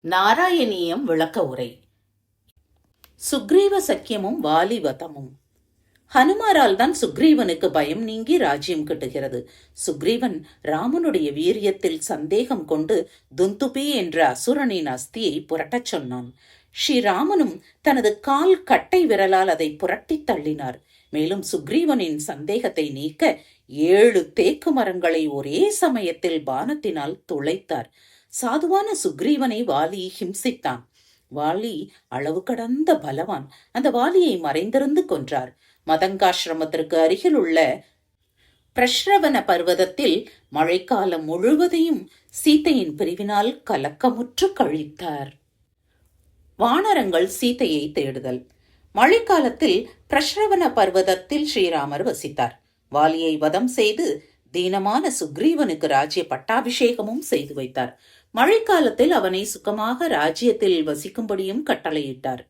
நாராயணியம் விளக்க உரை. சுக்ரீவ சக்கியமும் வாலிவதமும். ஹனுமாரால் தான் சுக்ரீவனுக்கு பயம் நீங்கி ராஜ்யம் கிட்டுகிறது. சுக்ரீவன் ராமனுடைய வீரியத்தில் சந்தேகம் கொண்டு துந்துபி என்ற அசுரனின் அஸ்தியை புரட்டச் சொன்னான். ஸ்ரீராமனும் தனது கால் கட்டை விரலால் அதை புரட்டி தள்ளினார். மேலும் சுக்ரீவனின் சந்தேகத்தை நீக்க 7 தேக்கு மரங்களை ஒரே சமயத்தில் பானத்தினால் துளைத்தார். சாதுவான சுக்ரீவனை வாலி ஹிம்சித்தான். வாலி அளவு கடந்த பலவான். அந்த வாலியை மறைந்திருந்து கொன்றார். மதங்காசிரமத்திற்கு அருகில் உள்ள பிரஷ்ரவன பர்வதத்தில் மழைக்காலம் முழுவதையும் சீத்தையின் பிரிவினால் கலக்கமுற்று கழித்தார். வானரங்கள் சீத்தையை தேடுதல். மழைக்காலத்தில் பிரஷ்ரவன பர்வதத்தில் ஸ்ரீராமர் வசித்தார். வாலியை வதம் செய்து தீனமான சுக்ரீவனுக்கு ராஜ்ய பட்டாபிஷேகமும் செய்து வைத்தார். மழைக்காலத்தில் அவனை சுகமாக ராஜ்யத்தில் வசிக்கும்படியும் கட்டளையிட்டார்.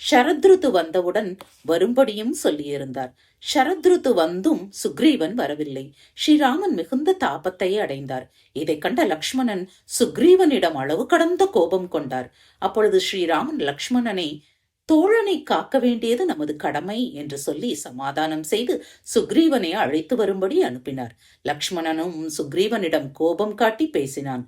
ஷரத்ருத்து வந்தவுடன் வரும்படியும் சொல்லியிருந்தார். ஷரத்ருத்து வந்தும் சுக்ரீவன் வரவில்லை. ஸ்ரீராமன் மிகுந்த தாபத்தை அடைந்தார். இதை கண்ட லக்ஷ்மணன் சுக்ரீவனிடம் அளவு கடந்த கோபம் கொண்டார். அப்பொழுது ஸ்ரீராமன் லக்ஷ்மணனை தோழனை காக்க வேண்டியது நமது கடமை என்று சொல்லி சமாதானம் செய்து சுக்ரீவனை அழைத்து வரும்படி அனுப்பினார். லக்ஷ்மணனும் சுக்ரீவனிடம் கோபம் காட்டி பேசினான்.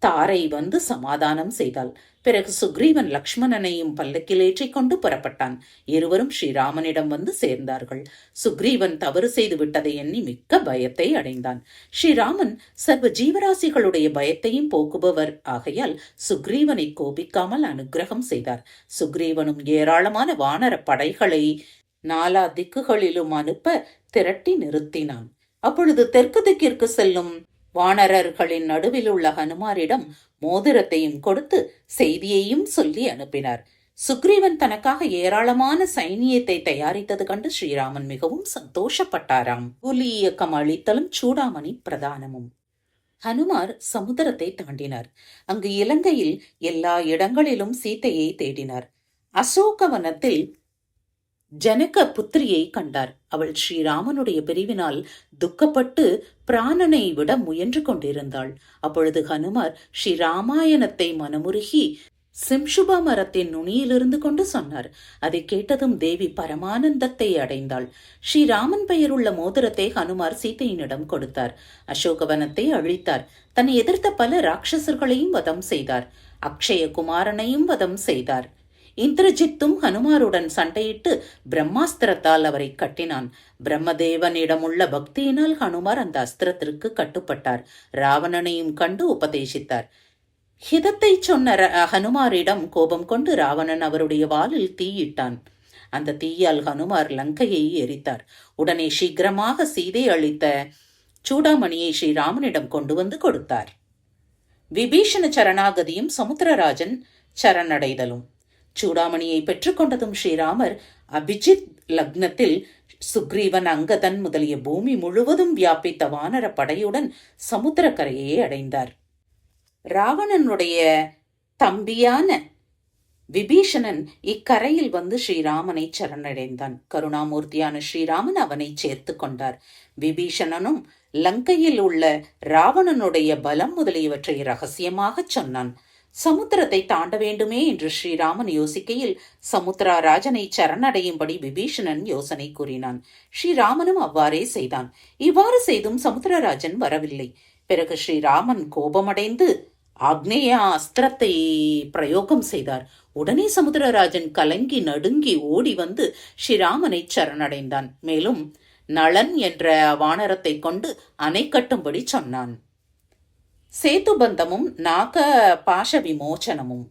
தாரை வந்து சமாதானம் செய்தாள். பிறகு சுக்ரீவன் லக்ஷ்மணனையும் பல்லக்கில் ஏற்றிக் கொண்டு புறப்பட்டான். இருவரும் ஸ்ரீராமனிடம் வந்து சேர்ந்தார்கள். சுக்ரீவன் தவறு செய்து விட்டதை எண்ணி மிக்க பயத்தை அடைந்தான். ஸ்ரீராமன் சர்வ ஜீவராசிகளுடைய பயத்தையும் போக்குபவர் ஆகையால் சுக்ரீவனை கோபிக்காமல் அனுக்கிரகம் செய்தார். சுக்ரீவனும் ஏராளமான வானர படைகளை 4 திக்குகளிலும் அனுப்ப திரட்டி நிறுத்தினான். அப்பொழுது தெற்கு திக்கிற்கு செல்லும் வானரர்களின் நடுவில் உள்ள ஹனுமாரிடம் மோதிரத்தையும் கொடுத்து செய்தியையும் சொல்லி அனுப்பினார். சுக்ரீவன் தனக்காக ஏராளமான சைனியத்தை தயாரித்தது கண்டு ஸ்ரீராமன் மிகவும் சந்தோஷப்பட்டாராம். புலி இயக்கம் அளித்தலும் சூடாமணி பிரதானமும். ஹனுமார் சமுத்திரத்தை தாண்டினார். அங்கு இலங்கையில் எல்லா இடங்களிலும் சீத்தையை தேடினார். அசோகவனத்தில் ஜனக புத்திரியை கண்டார். அவள் ஸ்ரீராமனுடைய பிரிவினால் துக்கப்பட்டு பிராணனை விட முயன்று கொண்டிருந்தாள். அப்பொழுது ஹனுமார் ஸ்ரீராமாயணத்தை மனமுருகி சிம்சுபா மரத்தின் நுனியிலிருந்து கொண்டு சொன்னார். அதை கேட்டதும் தேவி பரமானந்தத்தை அடைந்தாள். ஸ்ரீராமன் பெயருள்ள மோதிரத்தை ஹனுமார் சீத்தையினிடம் கொடுத்தார். அசோகவனத்தை அழித்தார். தன்னை எதிர்த்த பல ராட்சசர்களையும் வதம் செய்தார். அக்ஷய குமாரனையும் வதம் செய்தார். இந்திரஜித்தும் ஹனுமாருடன் சண்டையிட்டு பிரம்மாஸ்திரத்தால் அவரை கட்டினான். பிரம்மதேவனிடமுள்ள பக்தியினால் ஹனுமார் அந்த அஸ்திரத்திற்கு கட்டுப்பட்டார். ராவணனையும் கண்டு உபதேசித்தார். ஹிதத்தை சொன்ன ஹனுமாரிடம் கோபம் கொண்டு ராவணன் அவருடைய வாலில் தீயிட்டான். அந்த தீயால் ஹனுமார் லங்கையை எரித்தார். உடனே சீக்கிரமாக சீதை அளித்த சூடாமணியை ஸ்ரீராமனிடம் கொண்டு வந்து கொடுத்தார். விபீஷண சரணாகதியும் சமுத்திரராஜன் சரணடைதலும். சூடாமணியை பெற்றுக்கொண்டதும் ஸ்ரீராமர் அபிஜித் லக்னத்தில் சுக்ரீவன், அங்கதன் முதலிய பூமி முழுவதும் வியாபித்த வானர படையுடன் சமுத்திரக்கரையை அடைந்தார். ராவணனுடைய தம்பியான விபீஷணன் இக்கரையில் வந்து ஸ்ரீராமனை சரணடைந்தான். கருணாமூர்த்தியான ஸ்ரீராமன் அவனை சேர்த்து கொண்டார். விபீஷணனும் லங்கையில் உள்ள ராவணனுடைய பலம் முதலியவற்றை ரகசியமாக சொன்னான். சமுத்திரத்தை தாண்ட வேண்டுமே என்று ஸ்ரீராமன் யோசிக்கையில் சமுத்திரராஜனை சரணடையும்படி விபீஷணன் யோசனை கூறினான். ஸ்ரீராமனும் அவ்வாறே செய்தான். இவ்வாறு செய்தும் சமுத்திரராஜன் வரவில்லை. பிறகு ஸ்ரீராமன் கோபமடைந்து ஆக்னேய அஸ்திரத்தை பிரயோகம் செய்தார். உடனே சமுத்திரராஜன் கலங்கி நடுங்கி ஓடி வந்து ஸ்ரீராமனை சரணடைந்தான். மேலும் நளன் என்ற வானரத்தை கொண்டு அணை கட்டும்படி சொன்னான். சேதுபந்தமும் நாக பாஷ விமோச்சனமும்.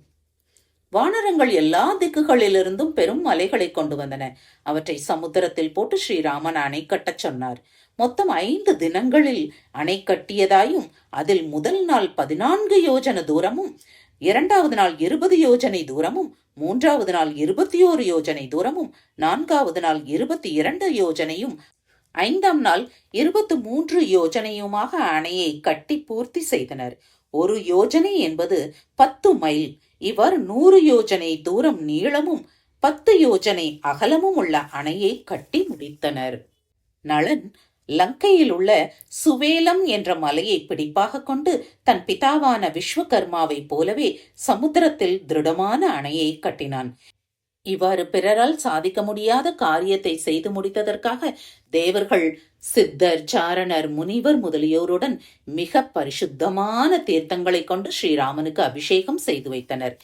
வானரங்கள் எல்லா திக்குகளிலிருந்தும் பெரும் மலைகளை கொண்டு வந்தன. அவற்றை சமுத்திரத்தில் போட்டு ஸ்ரீராமன் அணை கட்டச் சொன்னார். மொத்தம் 5 தினங்களில் அணை கட்டியதாயும் அதில் முதல் நாள் 14 யோஜன தூரமும், 2வது நாள் 20 யோஜனை தூரமும், 3வது நாள் 21 யோஜனை தூரமும், 4வது நாள் 22 யோஜனையும், 5ஆம் நாள் 23 யோஜனையுமாக அணையை கட்டி பூர்த்தி செய்தனர். 1 யோஜனை என்பது 10 மைல். இவர் 100 யோஜனை தூரம் நீளமும் 10 யோஜனை அகலமும் உள்ள அணையை கட்டி முடித்தனர். நளன் லங்கையில் உள்ள சுவேலம் என்ற மலையை பிடிப்பாக கொண்டு தன் பிதாவான விஸ்வகர்மாவை போலவே சமுத்திரத்தில் திருடமான அணையை கட்டினான். இவ்வாறு பிறரால் சாதிக்க முடியாத காரியத்தை செய்து முடித்ததற்காக தேவர்கள் சித்தர், சாரணர், முனிவர் முதலியோருடன் மிக பரிசுத்தமான தீர்த்தங்களை கொண்டு ஸ்ரீராமனுக்கு அபிஷேகம் செய்து வைத்தனர்.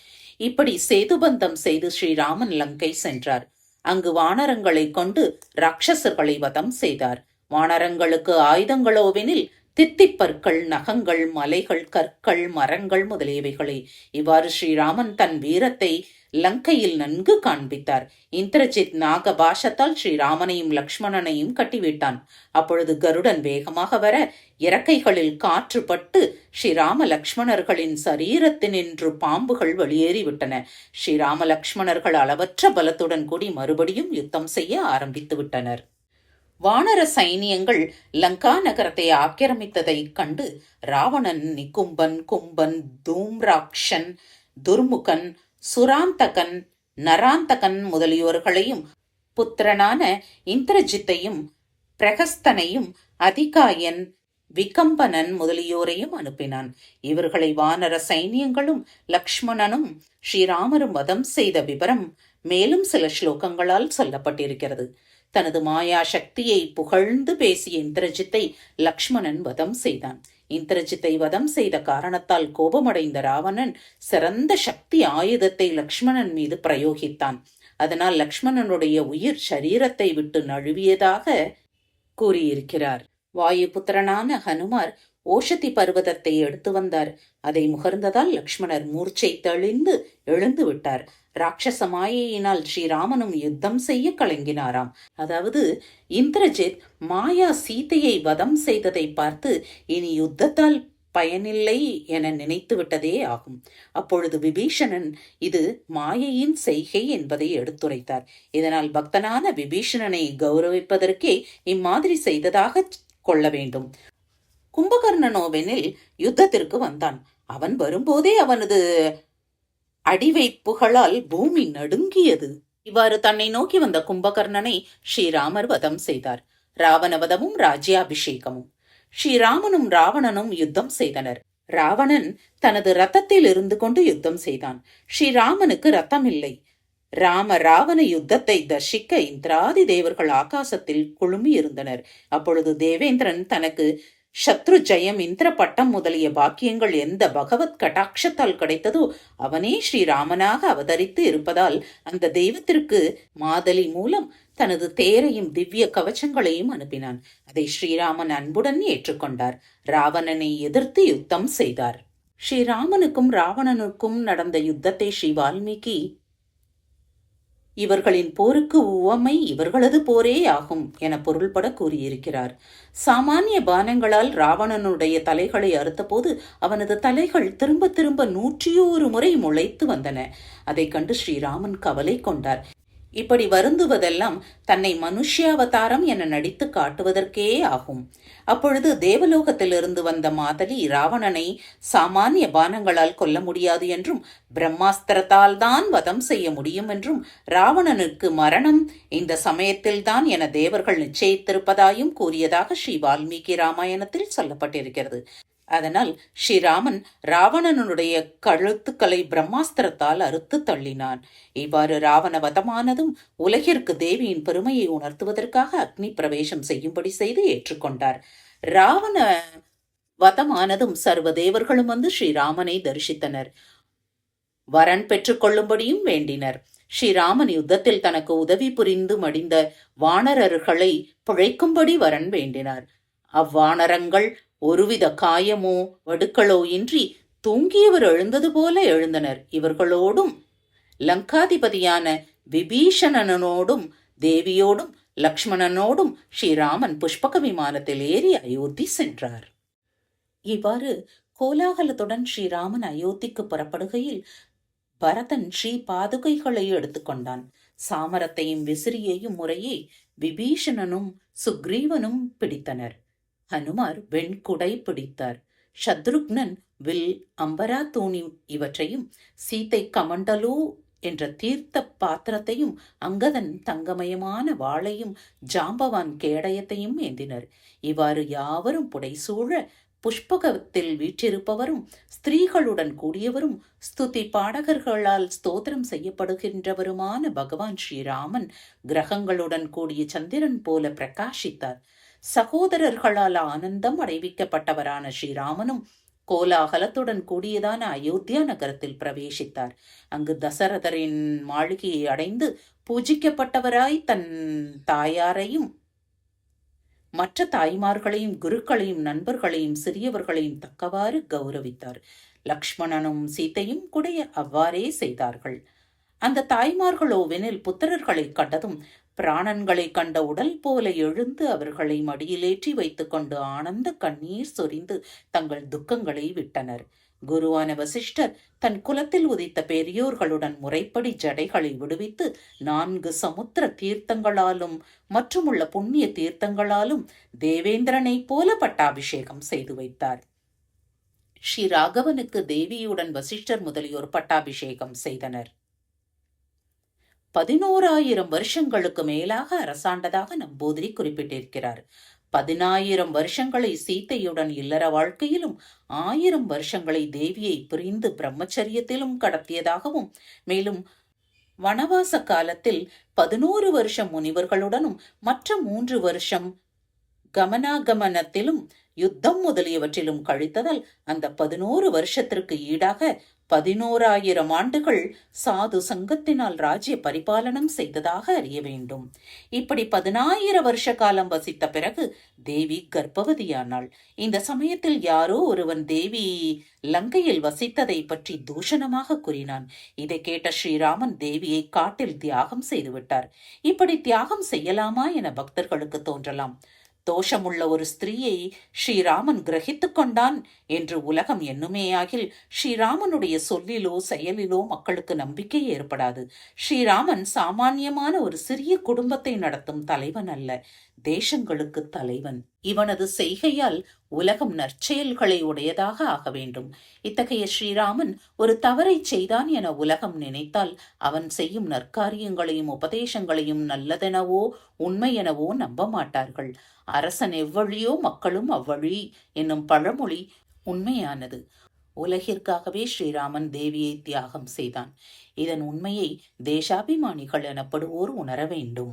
இப்படி சேதுபந்தம் செய்து ஸ்ரீராமன் லங்கை சென்றார். அங்கு வானரங்களை கொண்டு ராட்சசர்களை வதம் செய்தார். வானரங்களுக்கு ஆயுதங்களோவெனில் தித்திப்பற்கள், நகங்கள், மலைகள், கற்கள், மரங்கள் முதலியவைகளே. இவ்வாறு ஸ்ரீராமன் தன் வீரத்தை லங்கையில் நன்கு காண்பித்தார். இந்திரஜித் நாகபாஷத்தால் ஸ்ரீராமனையும் லக்ஷ்மணனையும் கட்டிவிட்டான். அப்பொழுது கருடன் வேகமாக வர இறக்கைகளில் காற்று பட்டு ஸ்ரீராம லக்ஷ்மணர்களின் சரீரத்தினின்று பாம்புகள் வெளியேறிவிட்டன. ஸ்ரீராம லக்ஷ்மணர்கள் அளவற்ற பலத்துடன் கூடி மறுபடியும் யுத்தம் செய்ய ஆரம்பித்து விட்டனர். வானர சைனியங்கள் லங்கா நகரத்தை ஆக்கிரமித்ததை கண்டு ராவணன் நிகும்பன், கும்பன், தூம்ராக்ஷன், துர்முகன், சுராந்தகன், நராந்தகன் முதலியோர்களையும் புத்திரனான இந்திரஜித்தையும் பிரகஸ்தனையும் அதிகாயன், விகம்பனன் முதலியோரையும் அனுப்பினான். இவர்களை வானர சைனியங்களும் லக்ஷ்மணனும் ஸ்ரீராமரும் வதம் செய்த விவரம் மேலும் சில ஸ்லோகங்களால் சொல்லப்பட்டிருக்கிறது. தனது மாயா சக்தியை புகழ்ந்து பேசிய இந்திரஜித்தை லக்ஷ்மணன் வதம் செய்தான். இந்திரஜித்தை வதம் செய்த காரணத்தால் கோபமடைந்த ராவணன் சிறந்த சக்தி ஆயுதத்தை லக்ஷ்மணன் மீது பிரயோகித்தான். அதனால் லக்ஷ்மணனுடைய உயிர் சரீரத்தை விட்டு நழுவியதாக கூறியிருக்கிறார். வாயுபுத்திரனான ஹனுமார் ஓஷதி பர்வதத்தை எடுத்து வந்தார். அதை முகர்ந்ததால் லக்ஷ்மணர் மூர்ச்சை தெளிந்து எழுந்து விட்டார். ராட்சச மாயையினால் ஸ்ரீராமனும் யுத்தம் செய்ய கலங்கினாராம். அதாவது இந்திரஜித் மாயா சீதையை வதம் செய்ததை பார்த்து இனி யுத்தத்தால் பயனில்லை என நினைத்து விட்டதே ஆகும். அப்பொழுது விபீஷணன் இது மாயையின் செய்கை என்பதை எடுத்துரைத்தார். இதனால் பக்தனான விபீஷணனை கௌரவிப்பதற்கே இம்மாதிரி செய்ததாக கொள்ள வேண்டும். கும்பகர்ணனோவெனில் யுத்தத்திற்கு வந்தான். அவன் வரும்போதே அவனது அடிவைப்புகளால் பூமி நடுங்கியது. இவ்வாறு தன்னை நோக்கி வந்த கும்பகர்ணனை ஸ்ரீராமர் வதம் செய்தார். ராவணவதமும் ராஜ்யாபிஷேகமும். ஸ்ரீராமனும் ராவணனும் யுத்தம் செய்தனர். ராவணன் தனது ரத்தத்தில் இருந்து கொண்டு யுத்தம் செய்தான். ஸ்ரீராமனுக்கு ரத்தம் இல்லை. ராவண யுத்தத்தை தர்ஷிக்க இந்திராதி தேவர்கள் ஆகாசத்தில் குழுமி இருந்தனர். அப்பொழுது தேவேந்திரன் தனக்கு சத்ரு ஜெயம், இந்திர பட்டம் முதலிய பாக்கியங்கள் எந்த பகவத் கடாட்சத்தால் கிடைத்ததோ அவனே ஸ்ரீராமனாக அவதரித்து இருப்பதால் அந்த தெய்வத்திற்கு மாதலி மூலம் தனது தேரையும் திவ்ய கவச்சங்களையும் அனுப்பினான். அதை ஸ்ரீராமன் அன்புடன் ஏற்றுக்கொண்டார். ராவணனை எதிர்த்து யுத்தம் செய்தார். ஸ்ரீராமனுக்கும் ராவணனுக்கும் நடந்த யுத்தத்தை ஸ்ரீ வால்மீகி இவர்களின் போருக்கு உவமை இவர்களது போரே ஆகும் என பொருள்பட கூறியிருக்கிறார். சாமானிய பானங்களால் ராவணனுடைய தலைகளை அறுத்தபோது அவனது தலைகள் திரும்ப திரும்ப 101 முறை முளைத்து வந்தன. அதை கண்டு ஸ்ரீராமன் கவலை கொண்டார். இப்படி வருந்துவதெல்லாம் தன்னை மனுஷ்யாவதாரம் என நடித்து காட்டுவதற்கே ஆகும். அப்பொழுது தேவலோகத்திலிருந்து வந்த மாதலி ராவணனை சாமானிய பானங்களால் கொல்ல முடியாது என்றும் பிரம்மாஸ்திரத்தால் தான் வதம் செய்ய முடியும் என்றும் ராவணனுக்கு மரணம் இந்த சமயத்தில்தான் என தேவர்கள் நிச்சயித்திருப்பதாயும் கூறியதாக ஸ்ரீ வால்மீகி ராமாயணத்தில் சொல்லப்பட்டிருக்கிறது. அதனால் ஸ்ரீராமன் ராவணனுடைய கழுத்துக்களை பிரம்மாஸ்திரத்தால் அறுத்து தள்ளினான். இவ்வாறு ராவண வதமானதும் உலகிற்கு தேவியின் பெருமையை உணர்த்துவதற்காக அக்னி பிரவேசம் செய்யும்படி செய்து ஏற்றுக்கொண்டார். ராவண வதமானதும் சர்வ தேவர்களும் வந்து ஸ்ரீராமனை தரிசித்தனர். வரன் பெற்றுக்கொள்ளும்படியும் வேண்டினர். ஸ்ரீராமன் யுத்தத்தில் தனக்கு உதவி புரிந்து மடிந்த வானரர்களை பிழைக்கும்படி வரன் வேண்டினார். அவ்வானரங்கள் ஒருவித காயமோ வடுக்களோ இன்றி தூங்கியவர் எழுந்தது போல எழுந்தனர். இவர்களோடும் லங்காதிபதியான விபீஷணனோடும் தேவியோடும் லக்ஷ்மணனோடும் ஸ்ரீராமன் புஷ்பக விமானத்தில் ஏறி அயோத்தி சென்றார். இவ்வாறு கோலாகலத்துடன் ஸ்ரீராமன் அயோத்திக்கு புறப்படுகையில் பரதன் ஸ்ரீ பாதுகைகளை எடுத்துக்கொண்டான். சாமரத்தையும் விசிறியையும் முறையே விபீஷணனும் சுக்ரீவனும் பிடித்தனர். ஹனுமார் வெண்குடை பிடித்தார். சத்ருக்னன் வில், அம்பரா தூணி இவற்றையும், சீத்தை கமண்டலு என்ற தீர்த்த பாத்திரத்தையும் அங்கதன் தங்கமயமான வாளையும் ஜாம்பவான் கேடயத்தையும் ஏந்தினர். இவ்வாறு யாவரும் புடைசூழ புஷ்பகத்தில் வீற்றிருப்பவரும் ஸ்திரீகளுடன் கூடியவரும் ஸ்துதி பாடகர்களால் ஸ்தோத்திரம் செய்யப்படுகின்றவருமான பகவான் ஸ்ரீராமன் கிரகங்களுடன் கூடிய சந்திரன் போல பிரகாசித்தார். சகோதரர்களால் ஆனந்தம் அடைவிக்கப்பட்டவரான ஸ்ரீராமனும் கோலாகலத்துடன் கூடியதான அயோத்தியா நகரத்தில் பிரவேசித்தார். அங்கு தசரதரின் மாளிகையை அடைந்து பூஜிக்கப்பட்டவராய் தன் தாயாரையும் மற்ற தாய்மார்களையும் குருக்களையும் நண்பர்களையும் சிறியவர்களையும் தக்கவாறு கௌரவித்தார். லக்ஷ்மணனும் சீத்தையும் கூட அவ்வாறே செய்தார்கள். அந்த தாய்மார்களோவெனில் புத்திரர்களை கண்டதும் பிராணன்களை கண்ட உடல் போல எழுந்து அவர்களை மடியிலேற்றி வைத்துக்கொண்டு ஆனந்த கண்ணீர் சொரிந்து தங்கள் துக்கங்களை விட்டனர். குருவான வசிஷ்டர் தன் குலத்தில் உதித்த பெரியோர்களுடன் முறைப்படி ஜடைகளை விடுவித்து 4 சமுத்திர தீர்த்தங்களாலும் மற்றுமுள்ள புண்ணிய தீர்த்தங்களாலும் தேவேந்திரனை போல பட்டாபிஷேகம் செய்து வைத்தார். ஸ்ரீ ராகவனுக்கு தேவியுடன் வசிஷ்டர் முதலியோர் பட்டாபிஷேகம் செய்தனர். 11,000 வருஷங்களுக்கு மேலாக அரசாண்டதாக நம்பூதிரி குறிப்பிட்டிருக்கிறார். 10,000 வருஷங்களை சீத்தையுடன் இல்லற வாழ்க்கையிலும் 1000 வருஷங்களை தேவியை பிரிந்து பிரம்மச்சரியத்திலும் கடத்தியதாகவும், மேலும் வனவாச காலத்தில் 11 வருஷம் முனிவர்களுடனும் மற்ற 3 வருஷம் கமனாகமனத்திலும் யுத்தம் முதலியவற்றிலும் கழித்ததால் அந்த 11 வருஷத்திற்கு ஈடாக 11,000 ஆண்டுகள் சாது சங்கத்தினால் ராஜ்ய பரிபாலனம் செய்ததாக அறிய வேண்டும். இப்படி 10,000 வருஷ காலம் வசித்த பிறகு தேவி கர்ப்பவதியானாள். இந்த சமயத்தில் யாரோ ஒருவன் தேவி லங்கையில் வசித்ததை பற்றி தூஷணமாக கூறினான். இதை கேட்ட ஸ்ரீராமன் தேவியை காட்டில் தியாகம் செய்துவிட்டார். இப்படி தியாகம் செய்யலாமா என பக்தர்களுக்கு தோன்றலாம். தோஷமுள்ள ஒரு ஸ்திரீயை ஸ்ரீராமன் கிரகித்துக் கொண்டான் என்று உலகம் எண்ணுமேயாகில் ஸ்ரீராமனுடைய சொல்லிலோ செயலிலோ மக்களுக்கு நம்பிக்கை ஏற்படாது. ஸ்ரீராமன் சாமானியமான ஒரு சிறிய குடும்பத்தை நடத்தும் தலைவன் அல்ல, தேசங்களுக்கு தலைவன். இவனது செய்கையால் உலகம் நற்செயல்களை உடையதாக ஆக வேண்டும். இத்தகைய ஸ்ரீராமன் ஒரு தவறை செய்தான் என உலகம் நினைத்தால் அவன் செய்யும் நற்காரியங்களையும் உபதேசங்களையும் நல்லதெனவோ உண்மையெனவோ நம்ப மாட்டார்கள். அரசன் எவ்வழியோ மக்களும் அவ்வழி என்னும் பழமொழி உண்மையானது. உலகிற்காகவே ஸ்ரீராமன் தேவியை தியாகம் செய்தான். இதன் உண்மையை தேசாபிமானிகள் எனப்படுவோர் உணர வேண்டும்.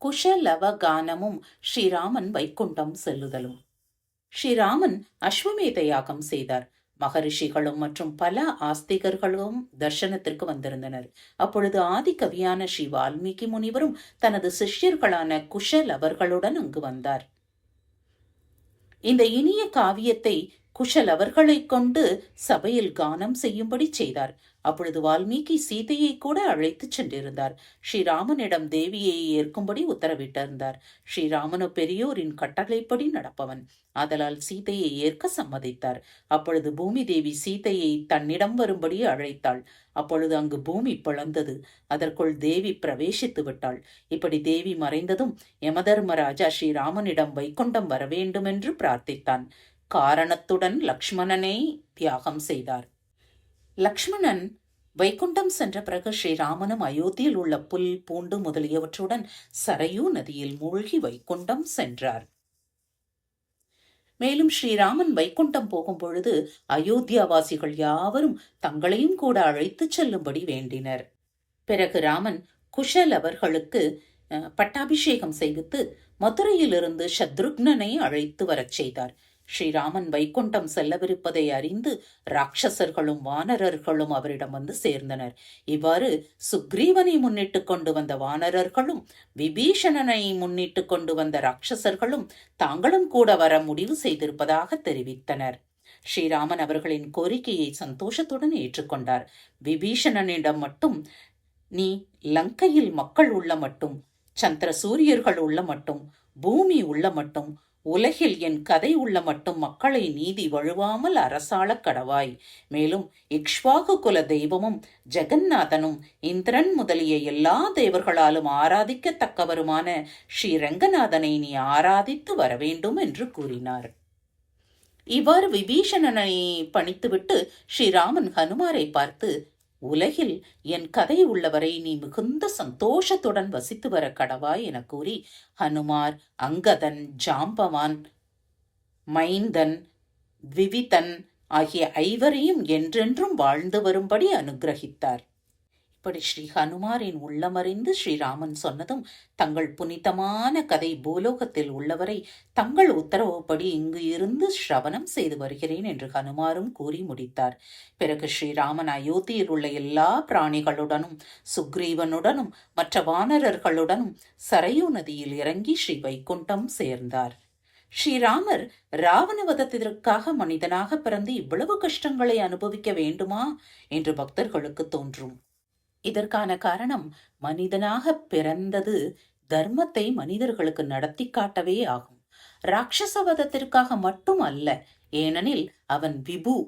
குஷலவகானமும் ஸ்ரீராமன் வைகுண்டம் செல்லுதலும். ஸ்ரீராமன் அஸ்வமேத யாகம் செய்தார். மகரிஷிகளும் மற்றும் பல ஆஸ்திகர்களும் தர்சனத்திற்கு வந்திருந்தனர். அப்பொழுது ஆதி கவியான ஸ்ரீ வால்மீகி முனிவரும் தனது சிஷ்யர்களான குஷலவர்களுடன் அங்கு வந்தார். இந்த இனிய காவியத்தை குஷலவர்களை கொண்டு சபையில் கானம் செய்யும்படி செய்தார். அப்பொழுது வால்மீகி சீதையை கூட அழைத்துச் சென்றிருந்தார். ஸ்ரீராமனிடம் தேவியை ஏற்கும்படி உத்தரவிட்டிருந்தார். ஸ்ரீராமனோ பெரியோரின் கட்டளைப்படி நடப்பவன், ஆதலால் சீதையை ஏற்க சம்மதித்தார். அப்பொழுது பூமி தேவி சீதையை தன்னிடம் வரும்படி அழைத்தாள். அப்பொழுது அங்கு பூமி பிளந்தது. அதற்குள் தேவி பிரவேசித்து விட்டாள். இப்படி தேவி மறைந்ததும் யமதர்மராஜா ஸ்ரீராமனிடம் வைகுண்டம் வர வேண்டுமென்று பிரார்த்தித்தான். காரணத்துடன் லக்ஷ்மணனை தியாகம் செய்தார். லக்ஷ்மணன் வைகுண்டம் சென்ற பிறகு ஸ்ரீராமனும் அயோத்தியில் உள்ள புல் பூண்டு முதலியவற்றுடன் சரையூ நதியில் மூழ்கி வைகுண்டம் சென்றார். மேலும் ஸ்ரீராமன் வைகுண்டம் போகும் பொழுது அயோத்தியாவாசிகள் யாவரும் தங்களையும் கூட அழைத்துச் செல்லும்படி வேண்டினர். பிறகு ராமன் குஷலவர்களுக்கு பட்டாபிஷேகம் செய்வித்து மதுரையிலிருந்து சத்ருக்னனை அழைத்து வரச் செய்தார். ஸ்ரீராமன் வைகுண்டம் செல்லவிருப்பதை அறிந்து ராட்சசர்களும் வானரர்களும் அவரிடம் வந்து சேர்ந்தனர். இவ்வாறு சுக்ரீவனை முன்னிட்டு கொண்டு வந்த வானரர்களும் விபீஷணனை முன்னிட்டு கொண்டு வந்த ராட்சசர்களும் தாங்களும் கூட வர முடிவு செய்திருப்பதாக தெரிவித்தனர். ஸ்ரீராமன் அவர்களின் கோரிக்கையை சந்தோஷத்துடன் ஏற்றுக்கொண்டார். விபீஷணனிடம் மட்டும், நீ லங்கையில் மக்கள் உள்ள மட்டும், சந்திர சூரியர்கள் உள்ள மட்டும், பூமி உள்ள மட்டும், உலகில் என் கதை உள்ள மட்டும் மக்களை நீதி வழுவாமல் அரசாள கடவாய். மேலும் இக்ஷ்வாகு குல தெய்வமும் ஜெகந்நாதனும் இந்திரன் முதலிய எல்லா தேவர்களாலும் ஆராதிக்கத்தக்கவருமான ஸ்ரீரங்கநாதனை நீ ஆராதித்து வரவேண்டும் என்று கூறினார். இவ்வாறு விபீஷணனை பணித்துவிட்டு ஸ்ரீராமன் ஹனுமாரை பார்த்து, உலகில் என் கதை உள்ளவரை நீ மிகுந்த சந்தோஷத்துடன் வசித்து வர கடவாய் என கூறி ஹனுமார் அங்கதன், ஜாம்பவான், மைந்தன், விவிதன் ஆகிய ஐவரையும் என்றென்றும் வாழ்ந்து வரும்படி அனுகிரகித்தார். இப்படி ஸ்ரீ ஹனுமாரின் உள்ளமறிந்து ஸ்ரீராமன் சொன்னதும், தங்கள் புனிதமான கதை பூலோகத்தில் உள்ளவரை தங்கள் உத்தரவுப்படி இங்கு இருந்து ஸ்ரவணம் செய்து வருகிறேன் என்று ஹனுமாரும் கூறி முடித்தார். பிறகு ஸ்ரீராமன் அயோத்தியில் உள்ள எல்லா பிராணிகளுடனும் சுக்ரீவனுடனும் மற்ற வானரர்களுடனும் சரையு நதியில் இறங்கி ஸ்ரீ வைகுண்டம் சேர்ந்தார். ஸ்ரீராமர் ராவணவதத்திற்காக மனிதனாக பிறந்து இவ்வளவு கஷ்டங்களை அனுபவிக்க வேண்டுமா என்று பக்தர்களுக்கு தோன்றும். இதற்கான காரணம், மனிதனாக பிறந்தது தர்மத்தை மனிதர்களுக்கு நடத்தி காட்டவே ஆகும். ராட்சசவதத்திற்காக மட்டும் அல்ல. ஏனெனில் அவன் விபு,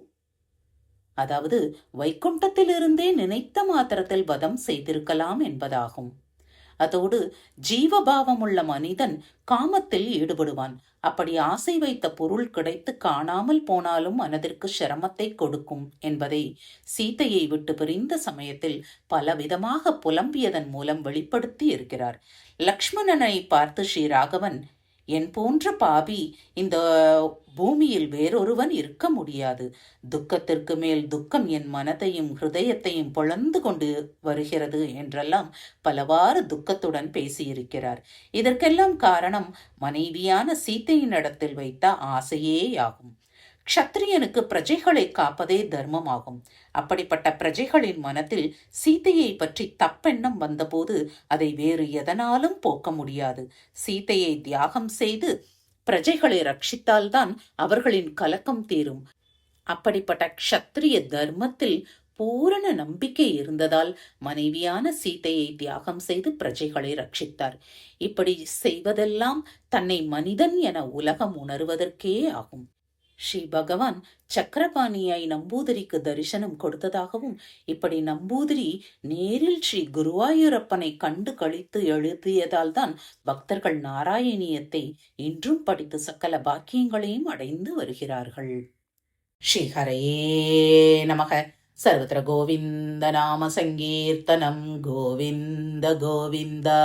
அதாவது வைகுண்டத்திலிருந்தே நினைத்த மாத்திரத்தில் வதம் செய்திருக்கலாம் என்பதாகும். அதோடு ஜீவபாவமுள்ள மனிதன் காமத்தில் ஈடுபடுவான். அப்படி ஆசை வைத்த பொருள் கிடைத்து காணாமல் போனாலும் மனதிற்கு சிரமத்தை கொடுக்கும் என்பதை சீதையை விட்டு பிரிந்த சமயத்தில் பலவிதமாக புலம்பியதன் மூலம் வெளிப்படுத்தி இருக்கிறார். லக்ஷ்மணனை பார்த்து ஸ்ரீராகவன், என் போன்ற பாபி இந்த பூமியில் வேறொருவன் இருக்க முடியாது. துக்கத்திற்கு மேல் துக்கம் என் மனதையும் ஹிருதயத்தையும் பொழந்து கொண்டு வருகிறது என்றெல்லாம் பலவாறு துக்கத்துடன் பேசியிருக்கிறார். இதற்கெல்லாம் காரணம் மனைவியான சீத்தையின் இடத்தில் வைத்த ஆசையேயாகும். க்ஷத்திரியனுக்கு பிரஜைகளை காப்பதே தர்மமாகும். அப்படிப்பட்ட பிரஜைகளின் மனத்தில் சீதையை பற்றி தப்பெண்ணம் வந்தபோது அதை வேறு எதனாலும் போக்க முடியாது. சீதையை தியாகம் செய்து பிரஜைகளை ரட்சித்தால்தான் அவர்களின் கலக்கம் தீரும். அப்படிப்பட்ட க்ஷத்திரிய தர்மத்தில் பூரண நம்பிக்கை இருந்ததால் மனைவியான சீதையை தியாகம் செய்து பிரஜைகளை ரட்சித்தார். இப்படி செய்வதெல்லாம் தன்னை மனிதன் என உலகம் உணர்வதற்கே ஆகும். ஸ்ரீ பகவான் சக்கரபாணியாய் நம்பூதிரிக்கு தரிசனம் கொடுத்ததாகவும், இப்படி நம்பூதிரி நேரில் ஸ்ரீ குருவாயூரப்பனை கண்டு கழித்து எழுதியதால் தான் பக்தர்கள் நாராயணியத்தை இன்றும் படித்து சகல பாக்கியங்களையும் அடைந்து வருகிறார்கள். ஸ்ரீஹரே நமக. சர்வத்திர கோவிந்த நாம சங்கீர்த்தனம். கோவிந்த கோவிந்தா.